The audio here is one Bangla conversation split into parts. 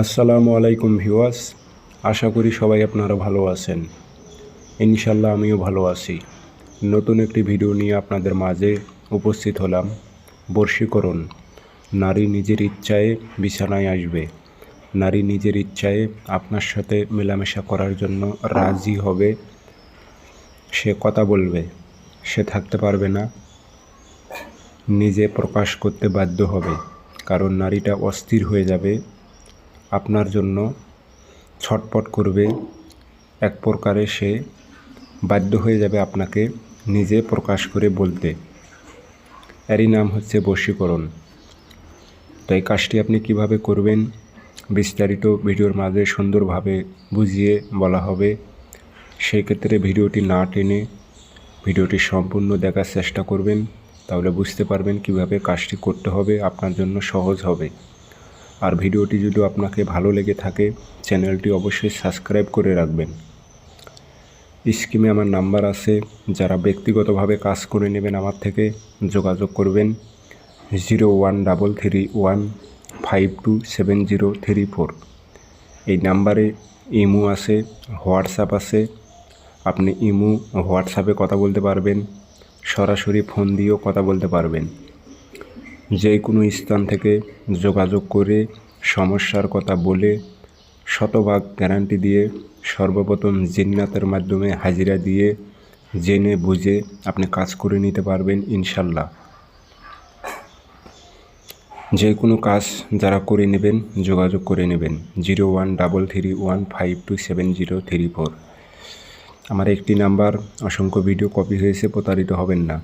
আসসালামু আলাইকুম ভিউয়ার্স, আশা করি সবাই আপনারা ভালো আছেন। ইনশাল্লাহ আমিও ভালো আছি। নতুন একটি ভিডিও নিয়ে আপনাদের মাঝে উপস্থিত হলাম। বশীকরণ। নারী নিজের ইচ্ছায় বিছানায় আসবে। নারী নিজের ইচ্ছায় আপনার সাথে মেলামেশা করার জন্য রাজি হবে। সে কথা বলবে, সে থাকতে পারবে না, নিজে প্রকাশ করতে বাধ্য হবে। কারণ নারীটা অস্থির হয়ে যাবে, আপনার জন্য ছটপট করবে। এক প্রকারে সে বাধ্য হয়ে যাবে আপনাকে নিজে প্রকাশ করে বলতে। এরই নাম হচ্ছে বশীকরণ। তো এই কাজটি আপনি কিভাবে করবেন বিস্তারিত ভিডিওর মাঝে সুন্দরভাবে বুঝিয়ে বলা হবে। সেই ক্ষেত্রে ভিডিওটি না টেনে ভিডিওটি সম্পূর্ণ দেখার চেষ্টা করবেন, তাহলে বুঝতে পারবেন কিভাবে কাজটি করতে হবে, আপনার জন্য সহজ হবে। আর ভিডিওটি যদি আপনাকে ভালো লেগে থাকে চ্যানেলটি অবশ্যই সাবস্ক্রাইব করে রাখবেন। স্ক্রিনে আমার নাম্বার আছে, যারা ব্যক্তিগতভাবে কাজ করে নেবেন আমার থেকে যোগাযোগ করবেন 0133152703 এই নাম্বারে ইমো আছে, হোয়াটসঅ্যাপ আছে। আপনি ইমো হোয়াটসঅ্যাপে কথা বলতে পারবেন, সরাসরি ফোন দিয়েও কথা বলতে পারবেন। যে কোনো স্থান থেকে যোগাযোগ করে সমস্যার কথা বলে শতভাগ গ্যারান্টি দিয়ে সর্বপ্রথম জিন্নাতের মাধ্যমে হাজিরা দিয়ে জেনে বুঝে আপনি কাজ করে নিতে পারবেন ইনশাল্লাহ। যে কোনো কাজ যারা করে নেবেন যোগাযোগ করে নেবেন 0133152703 আমার একটি নাম্বার, অসংখ্য ভিডিও কপি হয়েছে, প্রতারিত হবেন না।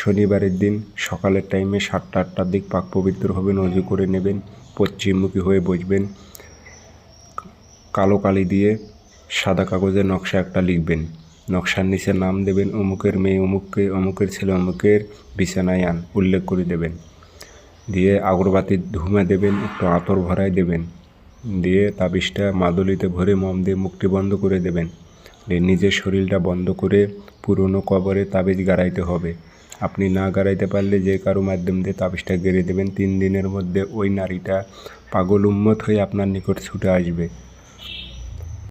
শনিবারের দিন সকালের টাইমে 7টা-8টার দিক পাক পবিত্র হবেন, অজু করে নেবেন, পশ্চিমমুখী হয়ে বসবেন, কালো কালি দিয়ে সাদা কাগজে নকশা একটা লিখবেন। নকশার নিচে নাম দেবেন, অমুকের মেয়ে অমুককে, অমুকের ছেলে অমুকের বিছানায় আন উল্লেখ করে দেবেন। দিয়ে আগরবাতির ধুমা দেবেন, একটু আতর ভরায় দেবেন। দিয়ে তাবিজটা মাদুলিতে ভরে মম দিয়ে মুখটি বন্ধ করে দেবেন। দিয়ে নিজের শরীরটা বন্ধ করে পুরনো কবরে তাবিজ গাড়াইতে হবে। আপনি না গাড়াইতে পারলে যে কারো মাধ্যম দিয়ে তাবিজটা গেড়ে দেবেন। 3 দিনের মধ্যে ওই নারীটা পাগল উম্মত হয়ে আপনার নিকট ছুটে আসবে।